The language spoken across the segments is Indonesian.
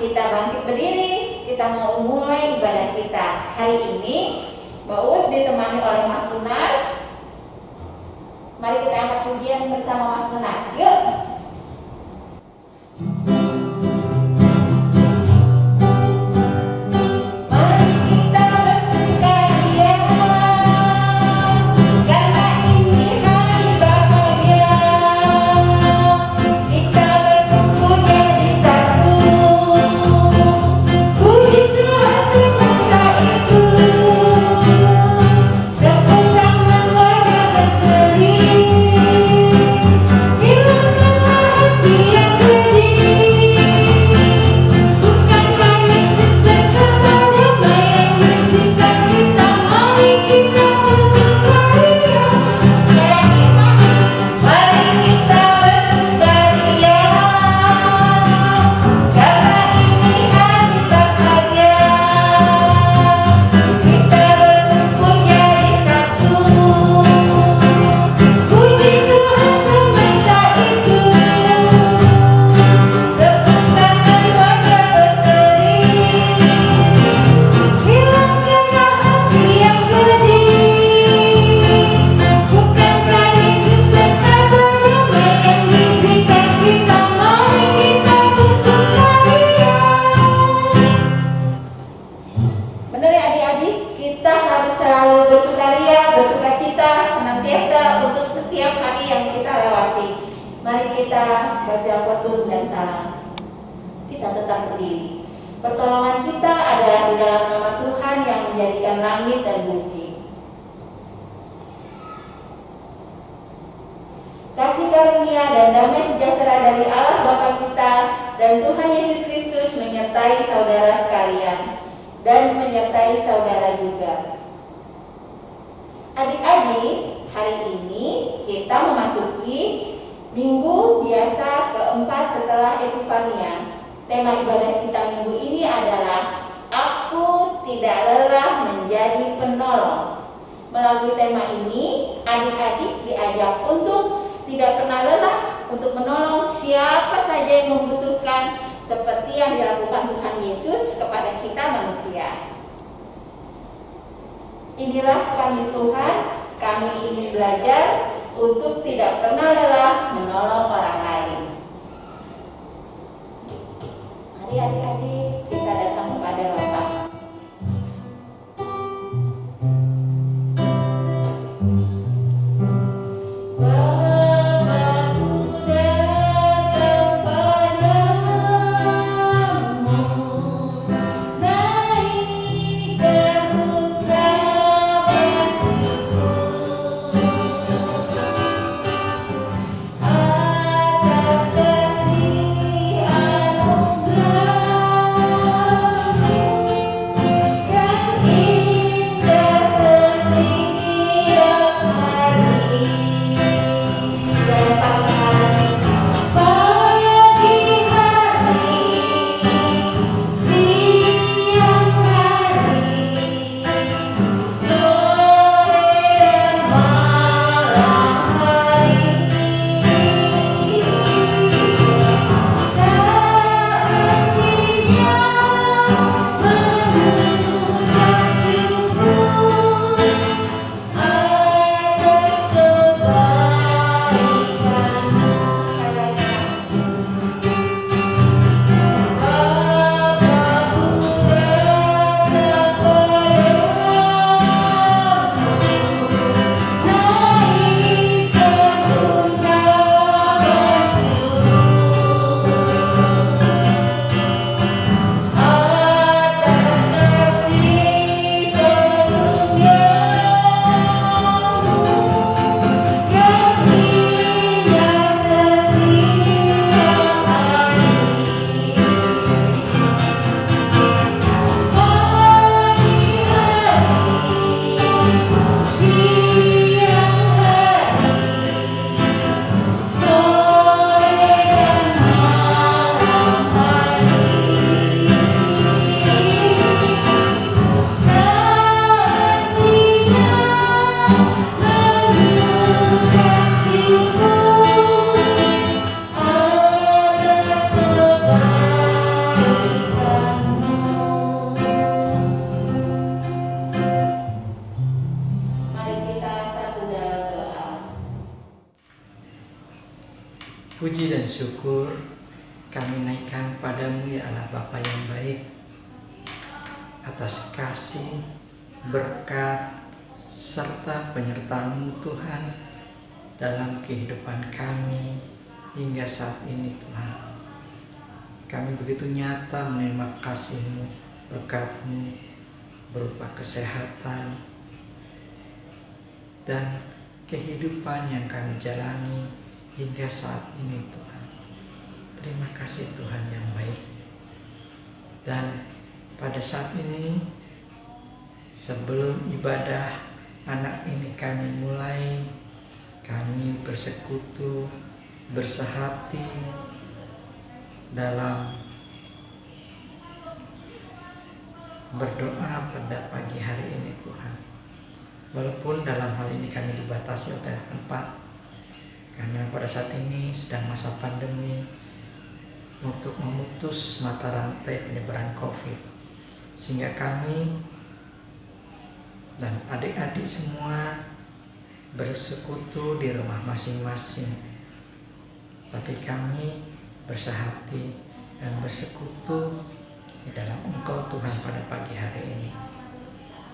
kita bangkit berdiri, kita mau mulai ibadah kita. Hari ini Mbak Ut ditemani oleh Mas Lunar. Mari kita angkat pujian bersama Mas Lunar. Yuk. Pertolongan kita adalah di dalam nama Tuhan yang menjadikan langit dan bumi. Kasih karunia dan damai sejahtera dari Allah Bapa kita dan Tuhan Yesus Kristus menyertai saudara sekalian dan menyertai saudara juga. Adik-adik, hari ini kita memasuki minggu biasa keempat setelah Epifania. Tema ibadah kita minggu ini adalah Aku tidak lelah menjadi penolong. Melalui tema ini, adik-adik diajak untuk tidak pernah lelah untuk menolong siapa saja yang membutuhkan, seperti yang dilakukan Tuhan Yesus kepada kita manusia. Inilah kami Tuhan, kami ingin belajar untuk tidak pernah lelah menolong orang lain. Mari adik-adik kita datang kepada Bapa. Atas Puji dan syukur kami naikkan padamu ya Allah Bapa yang baik, atas kasih, berkat, serta penyertaan-Mu Tuhan dalam kehidupan kami hingga saat ini Tuhan. Kami begitu nyata menerima kasih-Mu, berkat-Mu berupa kesehatan dan kehidupan yang kami jalani hingga saat ini Tuhan. Terima kasih Tuhan yang baik. Dan pada saat ini sebelum ibadah anak ini kami mulai, kami bersekutu, bersehati dalam berdoa pada pagi hari ini Tuhan. Walaupun dalam hal ini kami dibatasi oleh tempat, karena pada saat ini sedang masa pandemi untuk memutus mata rantai penyebaran COVID, sehingga kami dan adik-adik semua bersekutu di rumah masing-masing. Tapi kami bersehati dan bersekutu di dalam Engkau Tuhan pada pagi hari ini.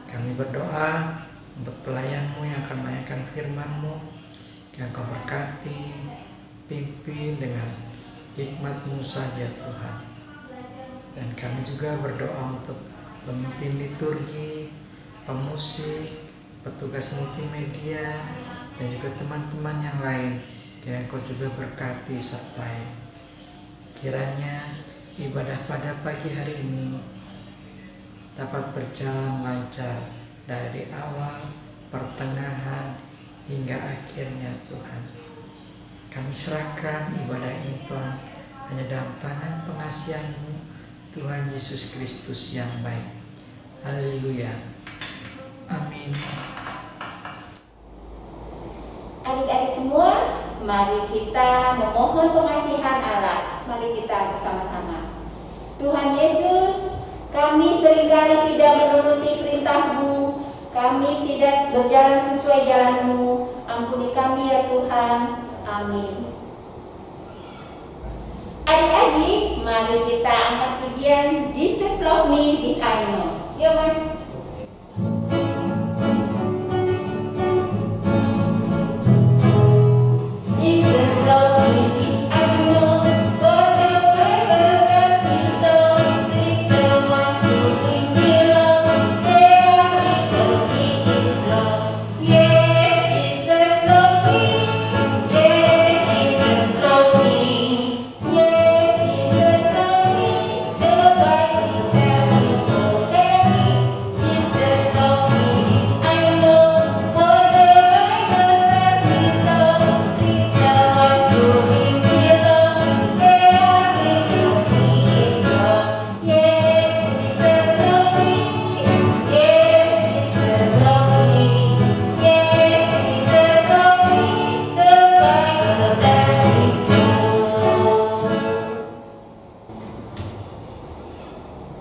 Kami berdoa untuk pelayan-Mu yang akan melayangkan firman-Mu, yang Kau berkati, pimpin dengan hikmat-Mu saja Tuhan. Dan kami juga berdoa untuk pemimpin liturgi, pemusik, petugas multimedia, dan juga teman-teman yang lain. Kiranya Kau juga berkati sertai. Kiranya ibadah pada pagi hari ini dapat berjalan lancar dari awal, pertengahan, hingga akhirnya Tuhan. Kami serahkan ibadah ini Tuhan hanya dalam tangan pengasihan-Mu, Tuhan Yesus Kristus yang baik. Haleluya. Amin. Adik-adik semua, mari kita memohon pengasihan Allah. Mari kita bersama-sama. Tuhan Yesus, kami seringkali tidak menuruti perintah-Mu, kami tidak berjalan sesuai jalan-Mu. Ampuni kami ya Tuhan. Amin. Adik-adik, mari kita angkat pujian Jesus Love Me This I Know. Yuk Mas.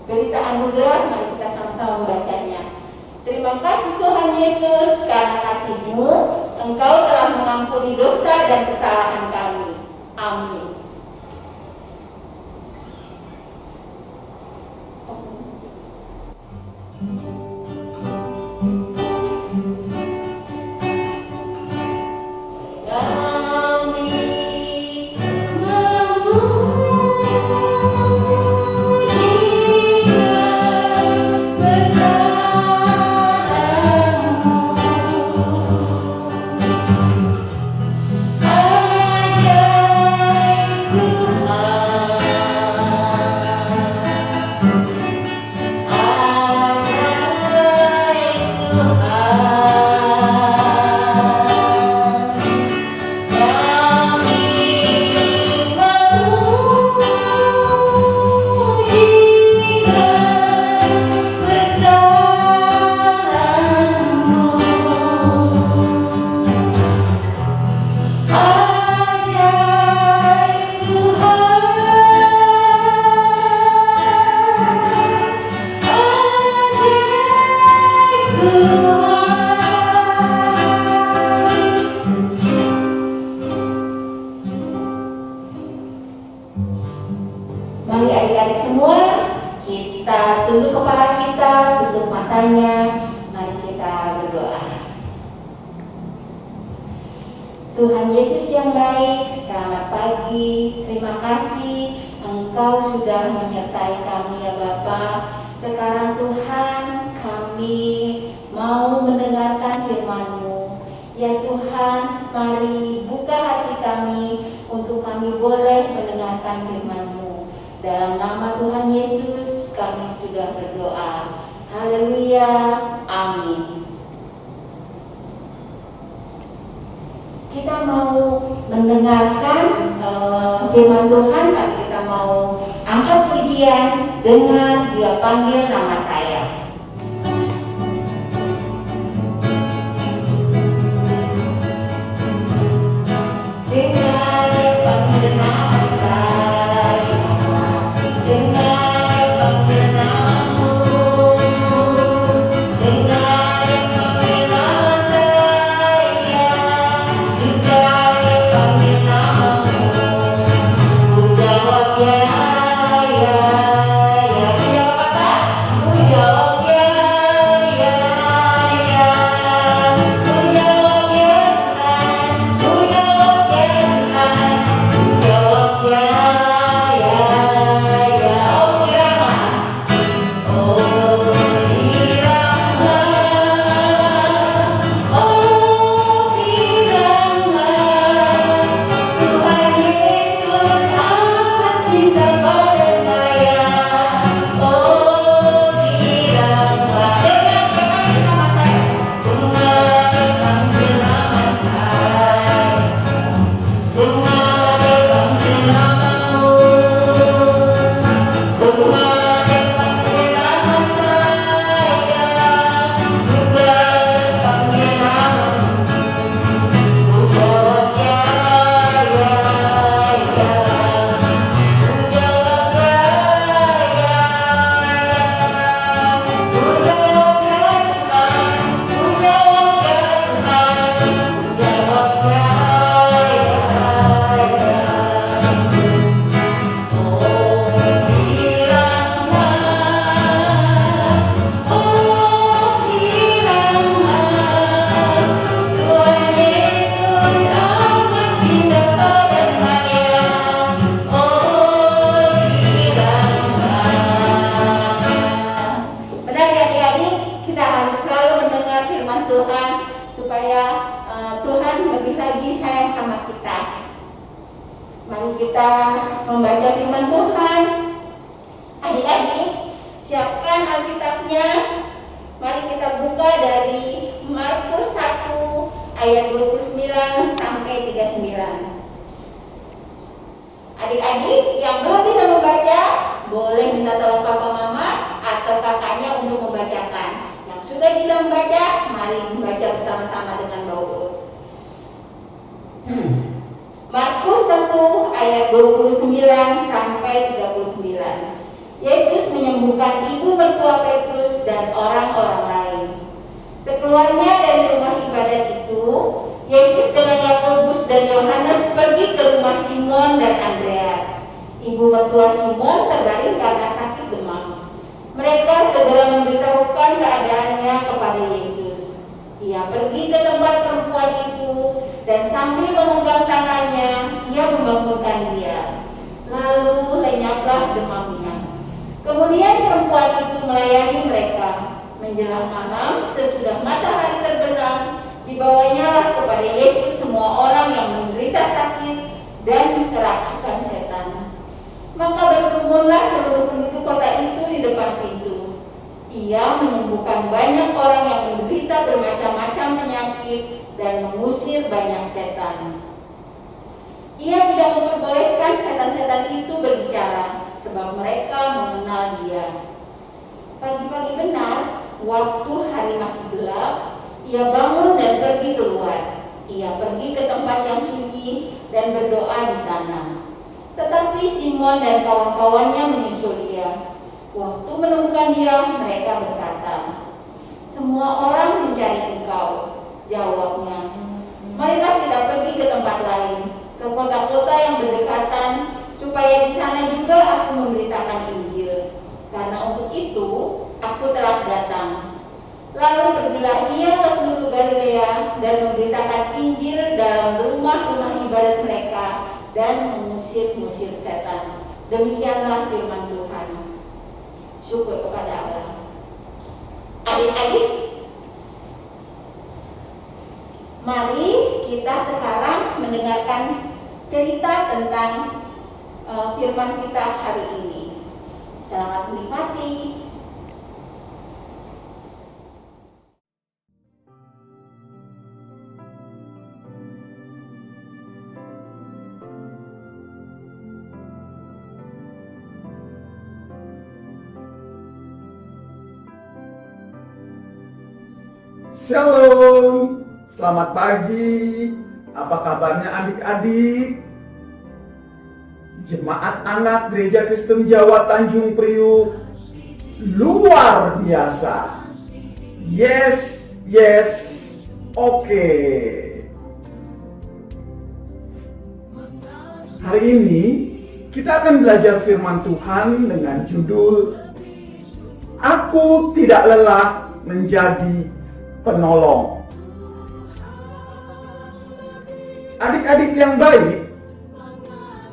Berita anugerah, mari kita sama-sama membacanya. Terima kasih Tuhan Yesus, karena kasih-Mu, Engkau telah mengampuni dosa dan kesalahan kami. Amin. tunduk kepala kita, tutup matanya, mari kita berdoa. Tuhan Yesus yang baik, selamat pagi. Terima kasih Engkau sudah menyertai kami ya Bapa. Sekarang Tuhan, kami mau mendengarkan firman-Mu. Ya Tuhan, mari buka hati kami untuk kami boleh mendengarkan firman-Mu. Dalam nama Tuhan Yesus kami sudah berdoa. Haleluya, amin. Kita mau mendengarkan firman Tuhan, tapi kita mau angkat pujian dengan Dia panggil nama saya. Dengar Dia panggil nama saya, dengar Dia panggil namamu, dengar Dia panggil nama saya, juga Dia panggil namamu. Ku jawab ya, ya, ya. Ku jawab apa? Ku jawab ya, ya, ya. Ku jawab ya Tuhan, ku jawab ya Tuhan, ku jawab ya, ya, ya. Oh Irama, oh Irama, oh Irama. Tuhan Yesus amat cinta pada saya. Oh Irama, dengar Dia panggil nama saya, dengar Dia panggil nama saya, dengar Dia panggil namamu, dengar Dia panggil nama saya, juga Dia panggil namamu. Ku jawab ya, ya, ya. Ku jawab ya, ya, ya. Ku jawab ya Tuhan, ku jawab ya Tuhan, ku jawab ya, ya, ya. Oh Irama, oh Irama. Tuhan Yesus amat cinta pada saya. Oh Irama. Benar ya adik-adik, kita harus selalu mendengar firman Tuhan supaya Tuhan lebih lagi sayang sama kita. Mari kita membaca firman Tuhan. Adik-adik, siapkan Alkitabnya. Mari kita buka dari Markus 1 ayat 29 sampai 39. Adik-adik yang belum bisa membaca, boleh minta tolong papa mama atau kakaknya untuk membacakan. Yang sudah bisa membaca, mari membaca bersama-sama dengan Mbak Uut. Markus 1 ayat 29 sampai 39. Yesus menyembuhkan ibu mertua Petrus dan orang-orang lain. Sekeluarnya dari rumah ibadat itu, Yesus dengan Yakobus dan Yohanes pergi ke rumah Simon dan Andreas. Ibu mertua Simon terbaring karena sakit demam. Mereka segera memberitahukan keadaannya kepada Yesus. Ia pergi ke tempat perempuan itu dan sambil memegang tangannya, ia membangunkan dia. Lalu lenyaplah demamnya. Kemudian perempuan itu melayani mereka. Menjelang malam, sesudah matahari terbenam, dibawanyalah kepada Yesus semua orang yang menderita sakit dan kerasukan setan. Maka berkerumunlah seluruh penduduk kota itu di depan pintu. Ia menyembuhkan banyak orang yang menderita bermacam-macam penyakit dan mengusir banyak setan. Ia tidak memperbolehkan setan-setan itu berbicara, sebab mereka mengenal Dia. Pagi-pagi benar, waktu hari masih gelap, ia bangun dan pergi keluar. Ia pergi ke tempat yang sunyi dan berdoa di sana. Tetapi Simon dan kawan-kawannya menyusul dia. Waktu menemukan dia, mereka berkata, "Semua orang mencari Engkau." Jawabnya, "Marilah kita pergi ke tempat lain, ke kota-kota yang berdekatan, supaya di sana juga aku memberitakan Injil. Karena untuk itu aku telah datang. Lalu pergilah ia ke seluruh Galilea dan memberitakan Injil dalam rumah-rumah ibadat mereka dan mengusir-ngusir setan. Demikianlah firman Tuhan. Syukur kepada Allah. Adik-adik, mari kita sekarang mendengarkan cerita tentang firman kita hari ini. Selamat menikmati. Shalom, selamat pagi. Apa kabarnya adik-adik? Jemaat anak Gereja Kristen Jawa Tanjung Priuk luar biasa. Yes, oke. Hari ini kita akan belajar firman Tuhan dengan judul Aku tidak lelah menjadi penolong. Adik-adik yang baik,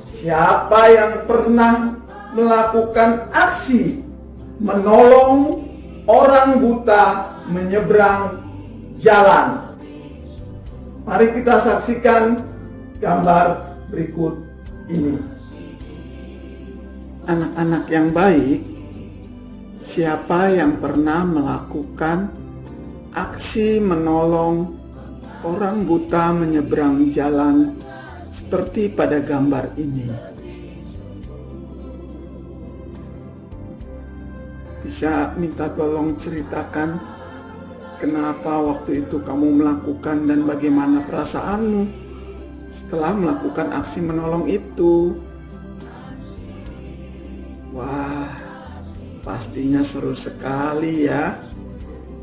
siapa yang pernah melakukan aksi menolong orang buta menyeberang jalan? Mari kita saksikan gambar berikut ini. Anak-anak yang baik, siapa yang pernah melakukan aksi menolong orang buta menyeberang jalan seperti pada gambar ini? Bisa minta tolong ceritakan kenapa waktu itu kamu melakukan dan bagaimana perasaanmu setelah melakukan aksi menolong itu? Wah, pastinya seru sekali ya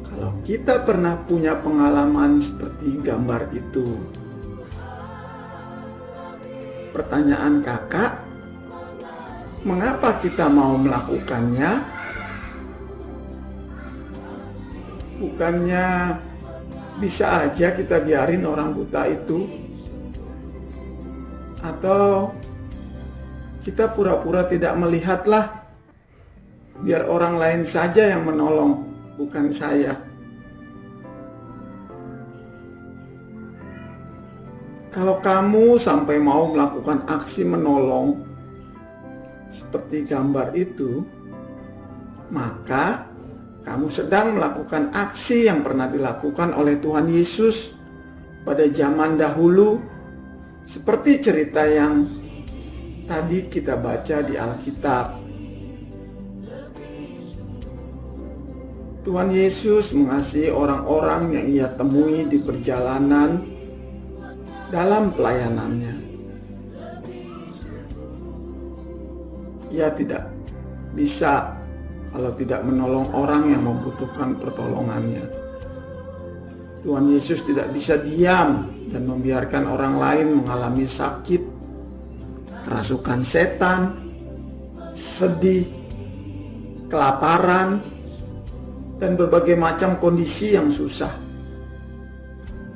kalau kita pernah punya pengalaman seperti gambar itu. Pertanyaan kakak, mengapa kita mau melakukannya? Bukannya bisa aja kita biarin orang buta itu? Atau kita pura-pura tidak melihatlah, biar orang lain saja yang menolong, bukan saya. Kalau kamu sampai mau melakukan aksi menolong seperti gambar itu, maka kamu sedang melakukan aksi yang pernah dilakukan oleh Tuhan Yesus pada zaman dahulu, seperti cerita yang tadi kita baca di Alkitab. Tuhan Yesus mengasihi orang-orang yang ia temui di perjalanan dalam pelayanannya. Ia tidak bisa kalau tidak menolong orang yang membutuhkan pertolongannya. Tuhan Yesus tidak bisa diam dan membiarkan orang lain mengalami sakit, kerasukan setan, sedih, kelaparan, dan berbagai macam kondisi yang susah.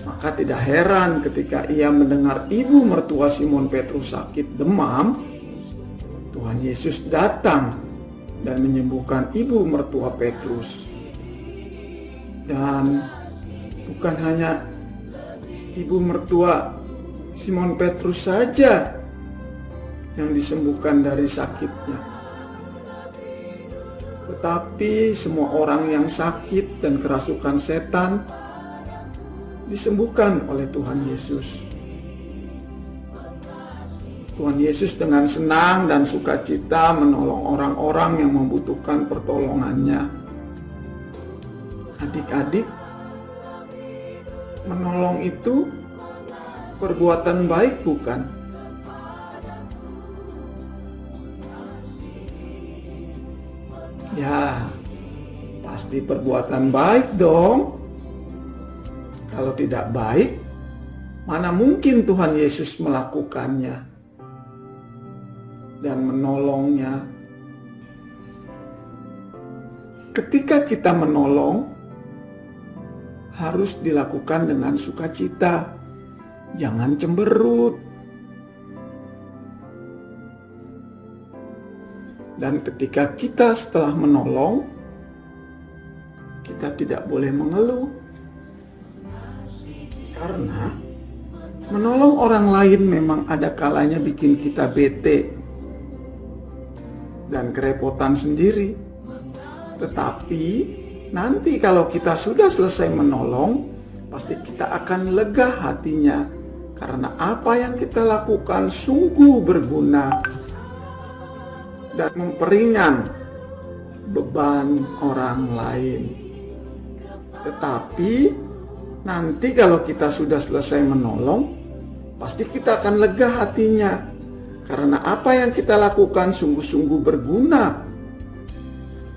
Maka tidak heran ketika ia mendengar ibu mertua Simon Petrus sakit demam, Tuhan Yesus datang dan menyembuhkan ibu mertua Petrus. Dan bukan hanya ibu mertua Simon Petrus saja yang disembuhkan dari sakitnya, tetapi semua orang yang sakit dan kerasukan setan disembuhkan oleh Tuhan Yesus. Tuhan Yesus dengan senang dan sukacita menolong orang-orang yang membutuhkan pertolongannya. Adik-adik, menolong itu perbuatan baik bukan? Ya, pasti perbuatan baik dong. Kalau tidak baik, mana mungkin Tuhan Yesus melakukannya dan menolongnya. ketika kita menolong, harus dilakukan dengan sukacita, jangan cemberut. Dan ketika kita setelah menolong, kita tidak boleh mengeluh. Karena menolong orang lain memang ada kalanya bikin kita bete dan kerepotan sendiri. Tetapi nanti kalau kita sudah selesai menolong, pasti kita akan lega hatinya. Karena apa yang kita lakukan sungguh berguna dan memperingan beban orang lain. Tetapi nanti kalau kita sudah selesai menolong, pasti kita akan lega hatinya. Karena apa yang kita lakukan sungguh-sungguh berguna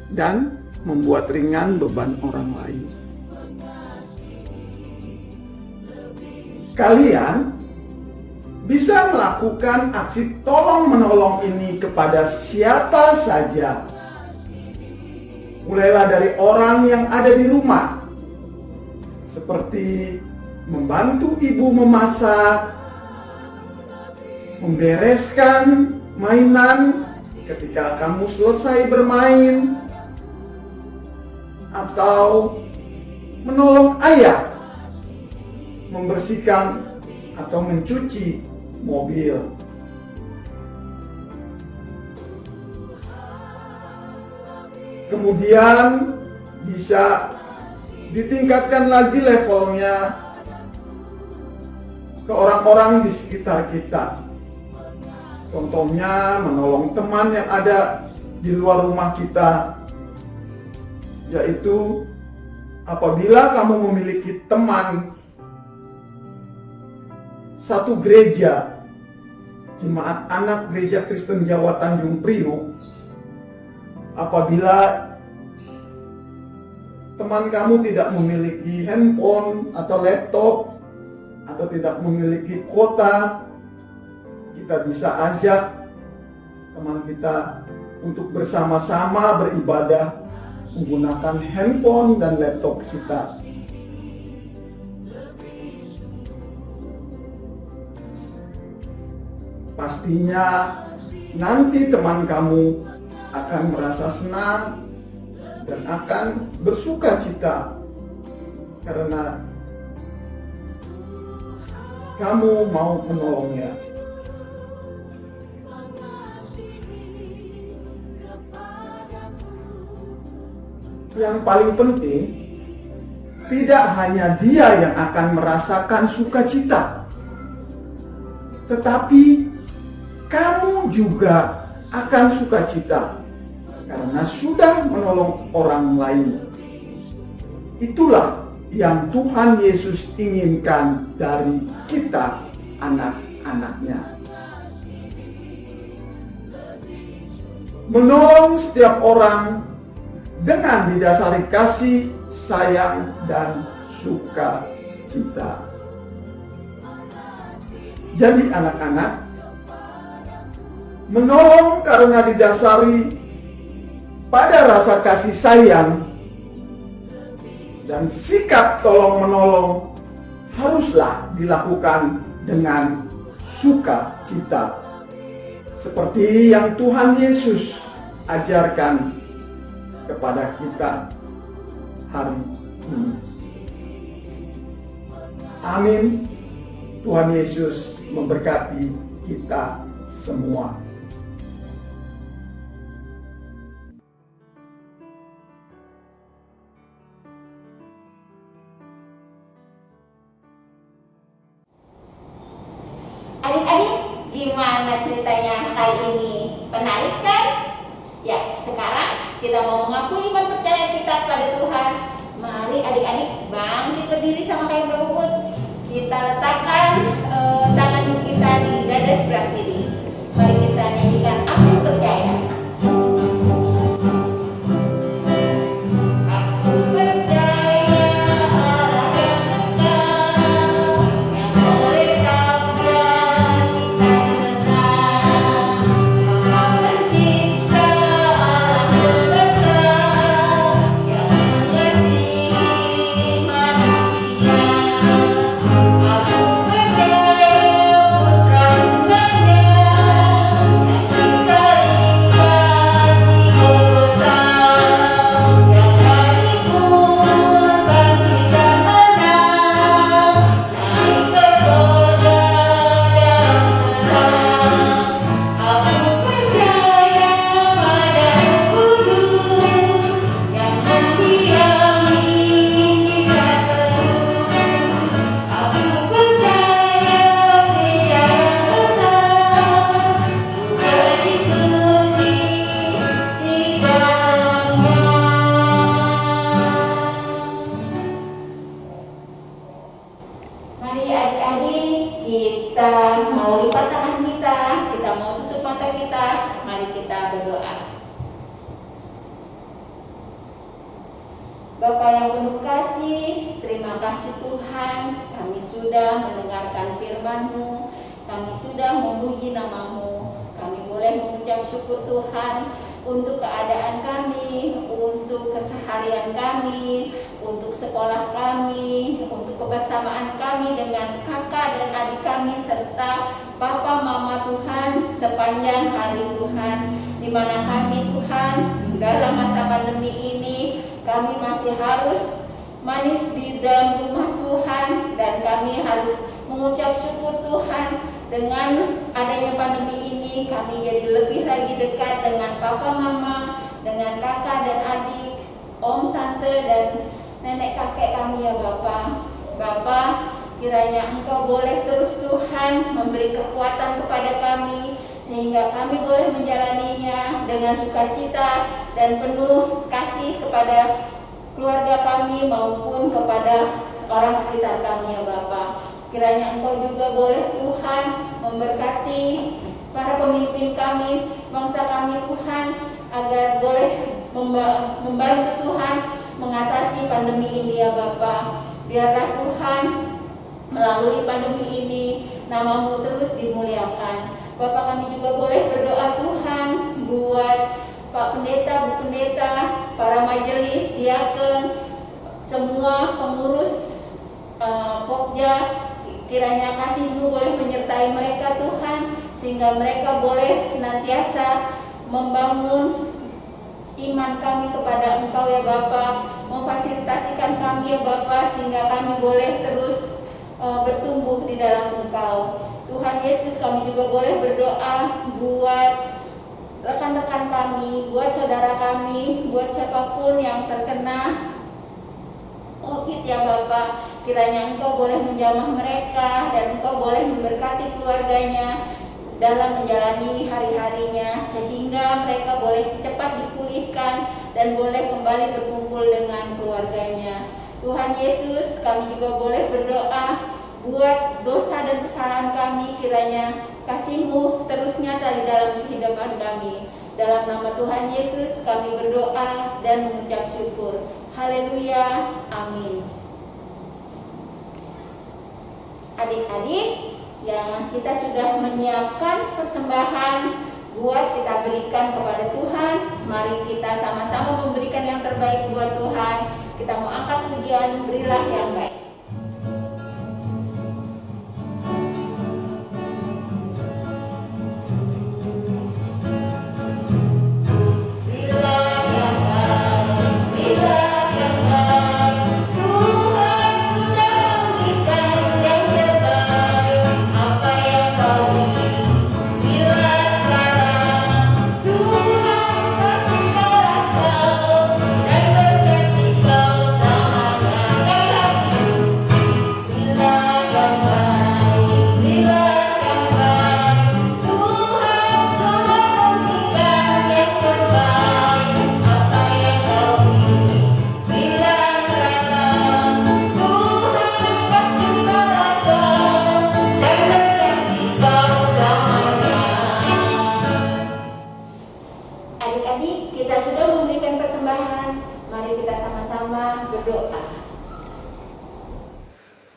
dan membuat ringan beban orang lain. Kalian bisa melakukan aksi tolong-menolong ini kepada siapa saja. Mulailah dari orang yang ada di rumah, seperti membantu ibu memasak, membereskan mainan ketika kamu selesai bermain, atau menolong ayah membersihkan atau mencuci mobil. Kemudian bisa ditingkatkan lagi levelnya ke orang-orang di sekitar kita. Contohnya menolong teman yang ada di luar rumah kita, yaitu apabila kamu memiliki teman satu gereja, Jemaat Anak Gereja Kristen Jawa Tanjung Priok, apabila teman kamu tidak memiliki handphone atau laptop atau tidak memiliki kuota, kita bisa ajak teman kita untuk bersama-sama beribadah menggunakan handphone dan laptop kita. Pastinya nanti teman kamu akan merasa senang dan akan bersuka cita karena kamu mau menolongnya. Yang paling penting, tidak hanya dia yang akan merasakan sukacita, tetapi kamu juga akan sukacita karena sudah menolong orang lain. Itulah yang Tuhan Yesus inginkan dari kita, anak-anaknya. Menolong setiap orang dengan didasari kasih, sayang, dan sukacita. Jadi anak-anak, menolong karena didasari pada rasa kasih sayang dan sikap tolong-menolong haruslah dilakukan dengan sukacita, seperti yang Tuhan Yesus ajarkan kepada kita hari ini. Amin. Tuhan Yesus memberkati kita semua. Adik-adik, gimana ceritanya kali ini? Menarik kan? Ya, sekarang kita mau mengakui iman percaya kita pada Tuhan. Mari adik-adik bangkit berdiri sama kayak Mbak Uut. Kita letakkan tangan kita di dada sebelah kiri. Mari kita nyanyikan Aku Percaya. Aku Bapa yang penuh kasih, terima kasih Tuhan, kami sudah mendengarkan firman-Mu, kami sudah memuji nama-Mu, kami boleh mengucap syukur Tuhan untuk keadaan kami, untuk keseharian kami, untuk sekolah kami, untuk kebersamaan kami dengan kakak dan adik kami, serta papa mama Tuhan sepanjang hari Tuhan, di mana kami Tuhan dalam masa pandemi ini kami masih harus manis di dalam rumah Tuhan, dan kami harus mengucap syukur Tuhan. Dengan adanya pandemi ini kami jadi lebih lagi dekat dengan papa mama, dengan kakak dan adik, om, tante, dan nenek kakek kami ya Bapa. Bapa, kiranya Engkau boleh terus Tuhan memberi kekuatan kepada kami, sehingga kami boleh menjalaninya dengan sukacita dan penuh kasih kepada keluarga kami maupun kepada orang sekitar kami ya Bapa. Kiranya Engkau juga boleh Tuhan memberkati para pemimpin kami, bangsa kami Tuhan, agar boleh membantu Tuhan mengatasi pandemi ini ya Bapa. Biarlah Tuhan melalui pandemi ini nama-Mu terus dimuliakan. Bapa, kami juga boleh berdoa Tuhan buat Pak Pendeta, Bu Pendeta, para majelis, diaken, semua pengurus Pokja. Kiranya kasih-Mu boleh menyertai mereka Tuhan, sehingga mereka boleh senantiasa membangun iman kami kepada Engkau ya Bapa, memfasilitasikan kami ya Bapa, sehingga kami boleh terus bertumbuh di dalam Engkau. Tuhan Yesus, kami juga boleh berdoa buat rekan-rekan kami, buat saudara kami, buat siapapun yang terkena COVID ya Bapa. Kiranya Engkau boleh menjamah mereka, dan Engkau boleh memberkati keluarganya dalam menjalani hari-harinya, sehingga mereka boleh cepat dipulihkan dan boleh kembali berkumpul dengan keluarganya. Tuhan Yesus, kami juga boleh berdoa buat dosa dan kesalahan kami. Kiranya kasih-Mu terus nyata di dalam kehidupan kami. Dalam nama Tuhan Yesus kami berdoa dan mengucap syukur. Haleluya, amin. Adik-adik, yang kita sudah menyiapkan persembahan buat kita berikan kepada Tuhan. Mari kita sama-sama memberikan yang terbaik buat Tuhan. Kita mau angkat pujian, berilah yang baik.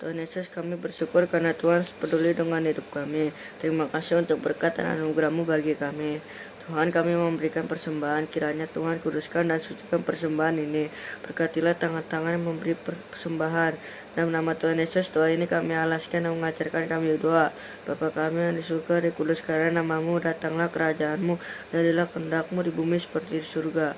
Tuhan Yesus, kami bersyukur karena Tuhan peduli dengan hidup kami. Terima kasih untuk berkat dan anugerah-Mu bagi kami. Tuhan, kami memberikan persembahan, kiranya Tuhan kuduskan dan sucikan persembahan ini. Berkatilah tangan-tangan yang memberi persembahan. Dalam nama Tuhan Yesus, doa ini kami alaskan dan mengajarkan kami doa. Bapa kami yang di surga, dikuduskanlah nama-Mu, datanglah kerajaan-Mu, jadilah kehendak-Mu di bumi seperti di surga.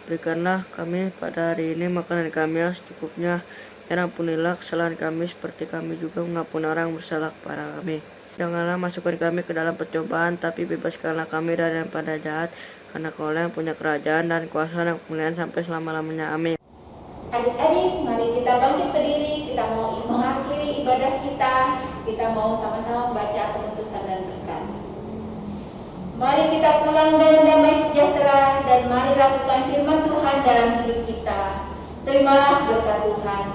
Berikanlah kami pada hari ini makanan kami yang secukupnya, dan ampunilah kesalahan kami seperti kami juga mengampuni orang yang bersalah kepada kami. Janganlah masukkan kami ke dalam percobaan, tapi bebaskanlah kami dari yang pada jahat, karena Kaulah yang punya kerajaan dan kuasa dan kemuliaan sampai selama-lamanya. Amin. Adik-adik, mari kita bangkit berdiri, kita mau mengakhiri ibadah kita. Kita mau sama-sama membaca pemutusan dan berkat. Mari kita pulang dengan damai sejahtera, dan mari lakukan firman Tuhan dalam hidup kita. Terimalah berkat Tuhan.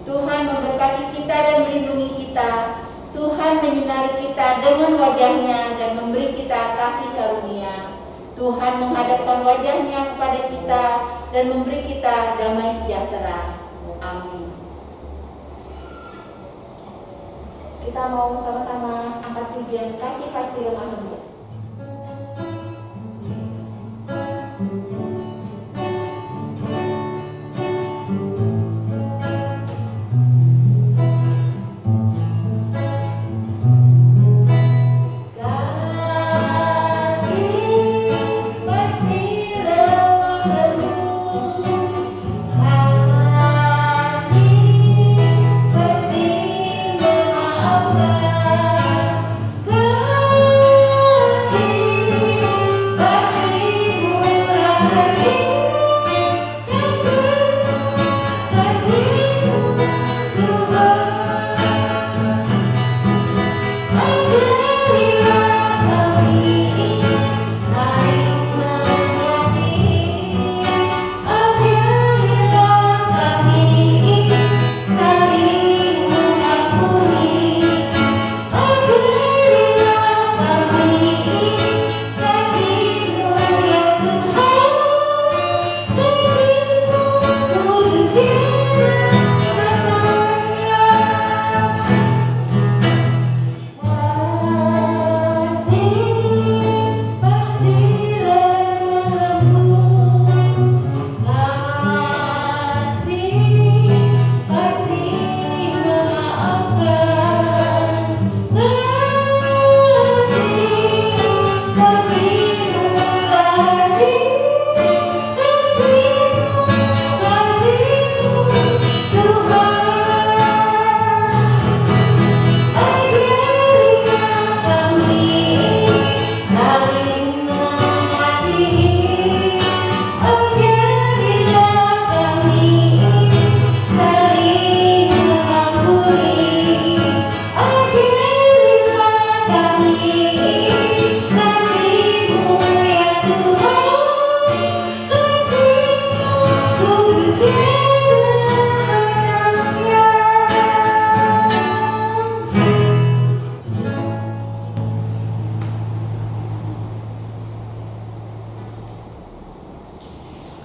Tuhan memberkati kita dan melindungi kita. Tuhan menyinari kita dengan wajah-Nya dan memberi kita kasih karunia. Tuhan menghadapkan wajahnya kepada kita dan memberi kita damai sejahtera. Amin. Kita mau sama-sama angkat pujian kasih manusia.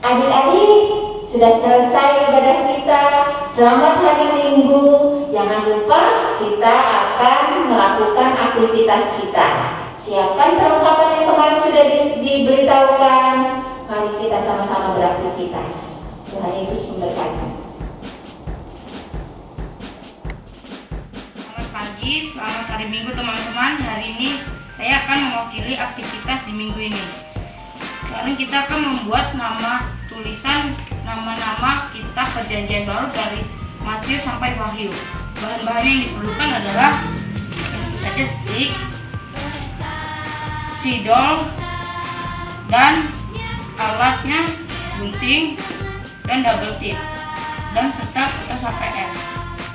Adik-adik, sudah selesai ibadah kita. Selamat hari Minggu. Jangan lupa kita akan melakukan aktivitas kita. Siapkan perlengkapan yang kemarin sudah diberitahukan. Mari kita sama-sama beraktivitas. Tuhan Yesus memberkati. Selamat pagi, selamat hari Minggu teman-teman. Hari ini saya akan mewakili aktivitas di minggu ini. Sekarang kita akan membuat tulisan nama-nama kitab Perjanjian Baru dari Matius sampai Wahyu. Bahan-bahan yang diperlukan adalah tentu saja stik, spidol, dan alatnya gunting dan double tip, dan serta kertas HVS.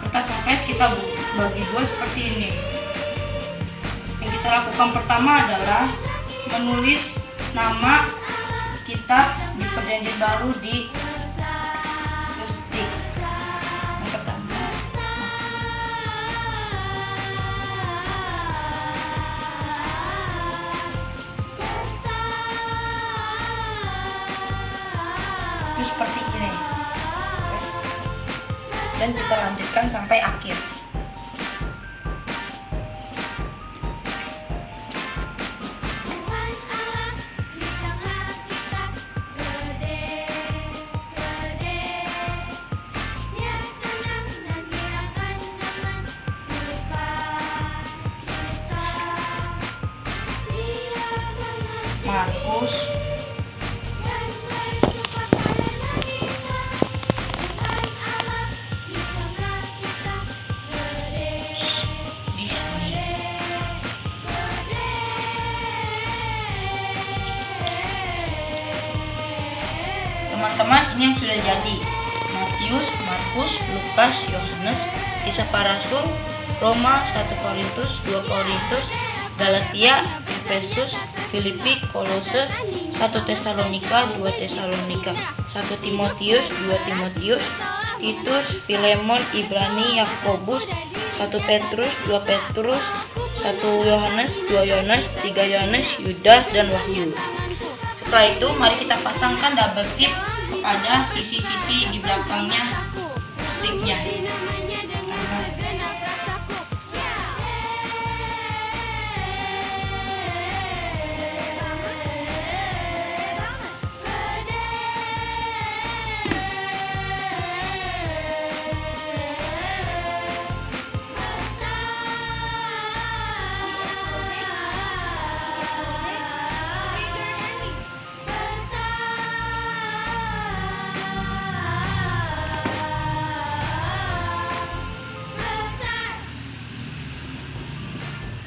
Kertas HVS kita bagi dua seperti ini. Yang kita lakukan pertama adalah menulis nama kitab di Perjanjian Baru di stik. Yang pertama, itu seperti ini, dan kita lanjutkan sampai akhir. Markus, di sini. Teman-teman, ini yang sudah jadi: Matius, Markus, Lukas, Yohanes, Kisah Para Rasul, Roma, 1 Korintus, 2 Korintus, Galatia, Efesus, Filipi, Kolose, 1 Tesalonika, 2 Tesalonika, 1 Timotius, 2 Timotius, Titus, Filemon, Ibrani, Yakobus, 1 Petrus, 2 Petrus, 1 Yohanes, 2 Yohanes, 3 Yohanes, Yudas, dan Wahyu. Setelah itu mari kita pasangkan double tip kepada sisi-sisi di belakangnya stripnya.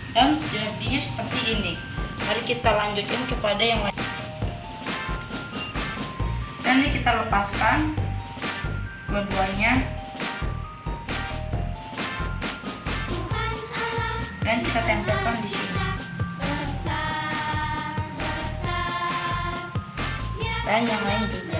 Dan jadinya seperti ini. Mari kita lanjutkan kepada yang lain. Dan ini kita lepaskan dua-duanya. Dan kita tempelkan di sini. Dan yang lain juga.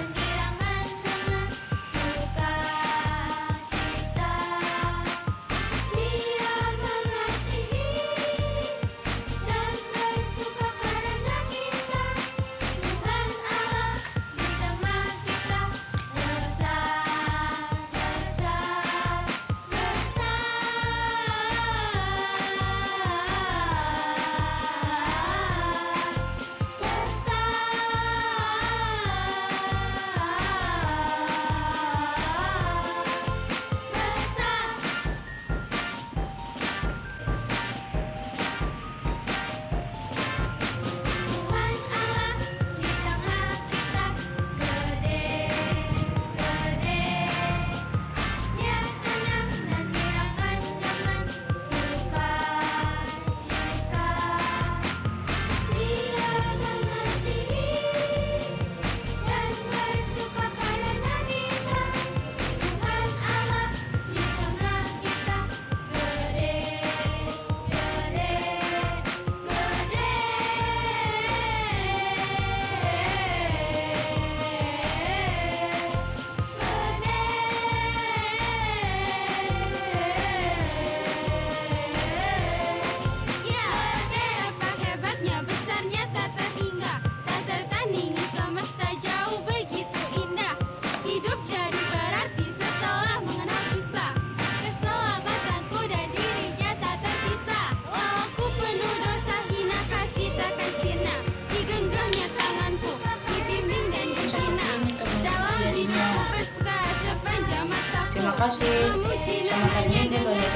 Terima kasih. Selamat pagi.